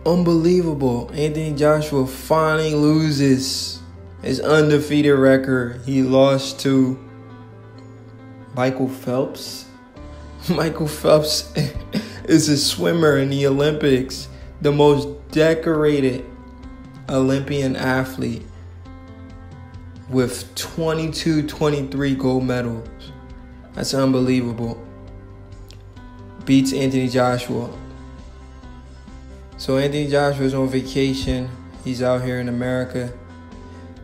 Unbelievable. Anthony Joshua finally loses his undefeated record. He lost to Michael Phelps. Michael Phelps is a swimmer in the Olympics, the most decorated Olympian athlete with 23 gold medals. That's unbelievable. Beats Anthony Joshua. So Anthony Joshua's on vacation. He's out here in America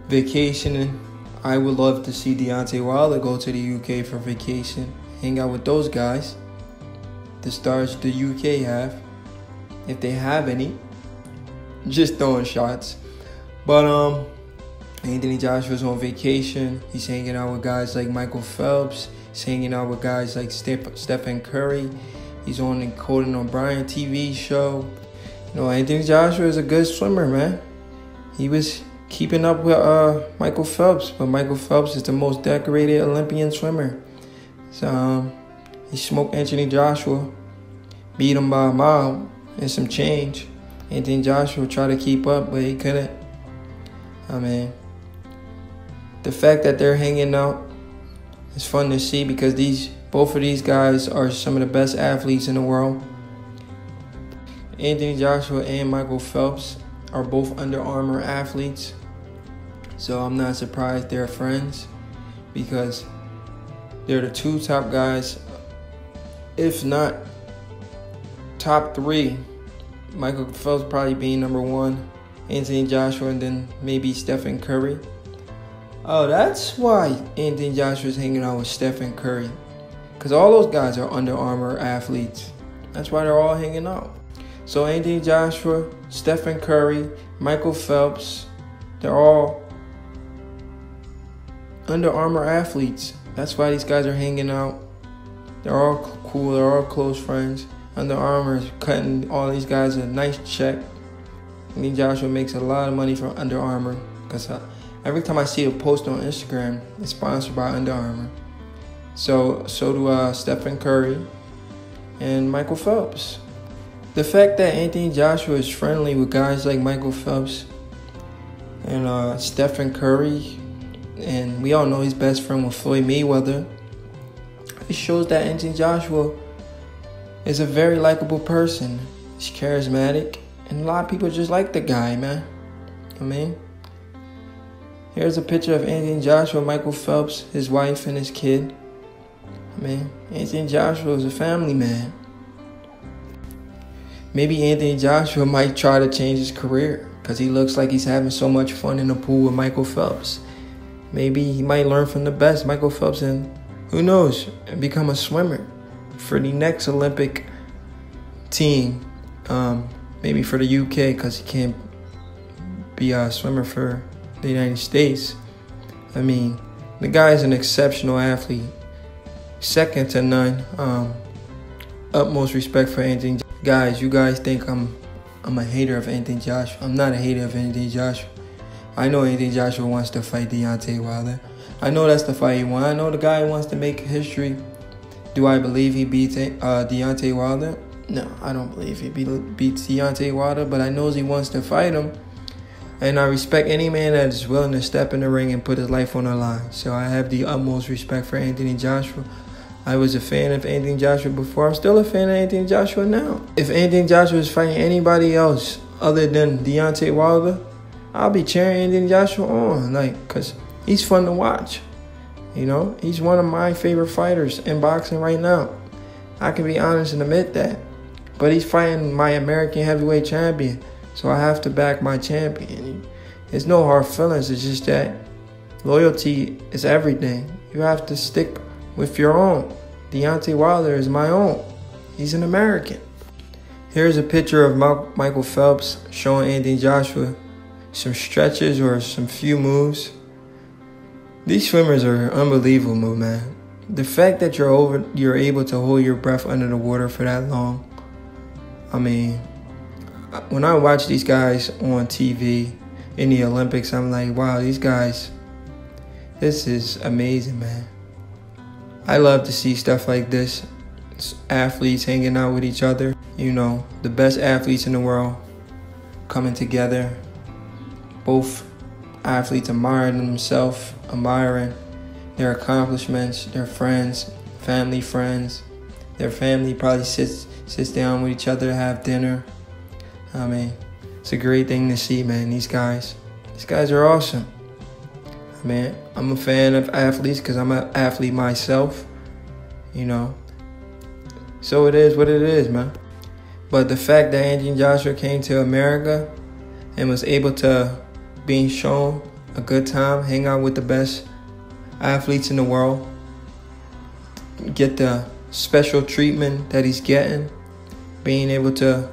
vacationing. I would love to see Deontay Wilder go to the UK for vacation. Hang out with those guys. The stars the UK have. If they have any. Just throwing shots. But Anthony Joshua's on vacation. He's hanging out with guys like Michael Phelps. He's hanging out with guys like Stephen Curry. He's on the Conan O'Brien TV show. You know, Anthony Joshua is a good swimmer, man. He was keeping up with Michael Phelps, but Michael Phelps is the most decorated Olympian swimmer. So he smoked Anthony Joshua, beat him by a mile and some change. Anthony Joshua tried to keep up, but he couldn't. I mean, the fact that they're hanging out is fun to see because both of these guys are some of the best athletes in the world. Anthony Joshua and Michael Phelps are both Under Armour athletes. So I'm not surprised they're friends because they're the two top guys, if not top three. Michael Phelps probably being number one, Anthony Joshua, and then maybe Stephen Curry. Oh, that's why Anthony Joshua's hanging out with Stephen Curry. Because all those guys are Under Armour athletes. That's why they're all hanging out. So Anthony Joshua, Stephen Curry, Michael Phelps, they're all Under Armour athletes. That's why these guys are hanging out. They're all cool. They're all close friends. Under Armour is cutting all these guys a nice check. Anthony Joshua makes a lot of money from Under Armour because every time I see a post on Instagram, it's sponsored by Under Armour. So do Stephen Curry and Michael Phelps. The fact that Anthony Joshua is friendly with guys like Michael Phelps and Stephen Curry, and we all know he's best friend with Floyd Mayweather, it shows that Anthony Joshua is a very likable person. He's charismatic, and a lot of people just like the guy, man. I mean, here's a picture of Anthony Joshua, Michael Phelps, his wife, and his kid. I mean, Anthony Joshua is a family man. Maybe Anthony Joshua might try to change his career because he looks like he's having so much fun in the pool with Michael Phelps. Maybe he might learn from the best, Michael Phelps, and who knows, become a swimmer for the next Olympic team. Maybe for the UK because he can't be a swimmer for the United States. I mean, the guy is an exceptional athlete. Second to none. Utmost respect for Anthony. Guys, you guys think I'm a hater of Anthony Joshua. I'm not a hater of Anthony Joshua. I know Anthony Joshua wants to fight Deontay Wilder. I know that's the fight he wants. I know the guy wants to make history. Do I believe he beats Deontay Wilder? No, I don't believe he beats Deontay Wilder, but I know he wants to fight him. And I respect any man that is willing to step in the ring and put his life on the line. So I have the utmost respect for Anthony Joshua. I was a fan of Anthony Joshua before. I'm still a fan of Anthony Joshua now. If Anthony Joshua is fighting anybody else other than Deontay Wilder, I'll be cheering Anthony Joshua on, because he's fun to watch. You know, he's one of my favorite fighters in boxing right now. I can be honest and admit that. But he's fighting my American heavyweight champion, so I have to back my champion. There's no hard feelings. It's just that loyalty is everything. You have to stick with your own. Deontay Wilder is my own. He's an American. Here's a picture of Michael Phelps showing Anthony Joshua some stretches or some few moves. These swimmers are unbelievable, man. The fact that you're able to hold your breath under the water for that long. I mean, when I watch these guys on TV in the Olympics, I'm like, wow, these guys, this is amazing, man. I love to see stuff like this. Athletes hanging out with each other. You know, the best athletes in the world coming together. Both athletes admiring their accomplishments, their friends, family friends. Their family probably sits down with each other to have dinner. I mean, it's a great thing to see, man. These guys are awesome. Man, I'm a fan of athletes because I'm an athlete myself, you know. So it is what it is, man. But the fact that Anthony Joshua came to America and was able to being shown a good time, hang out with the best athletes in the world, get the special treatment that he's getting, being able to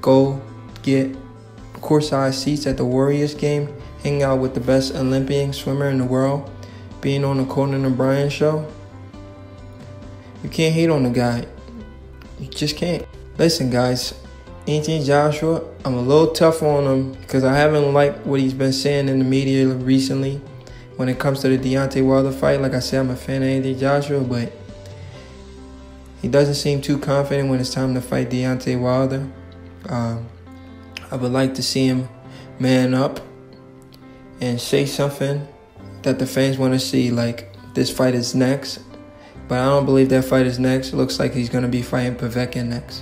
go get courtside seats at the Warriors game, hang out with the best Olympian swimmer in the world, being on the Conan O'Brien show. You can't hate on the guy. You just can't. Listen, guys, Anthony Joshua, I'm a little tough on him because I haven't liked what he's been saying in the media recently when it comes to the Deontay Wilder fight. Like I said, I'm a fan of Anthony Joshua, but he doesn't seem too confident when it's time to fight Deontay Wilder. I would like to see him man up and say something that the fans want to see, like this fight is next. But I don't believe that fight is next. It looks like he's going to be fighting Povetkin next.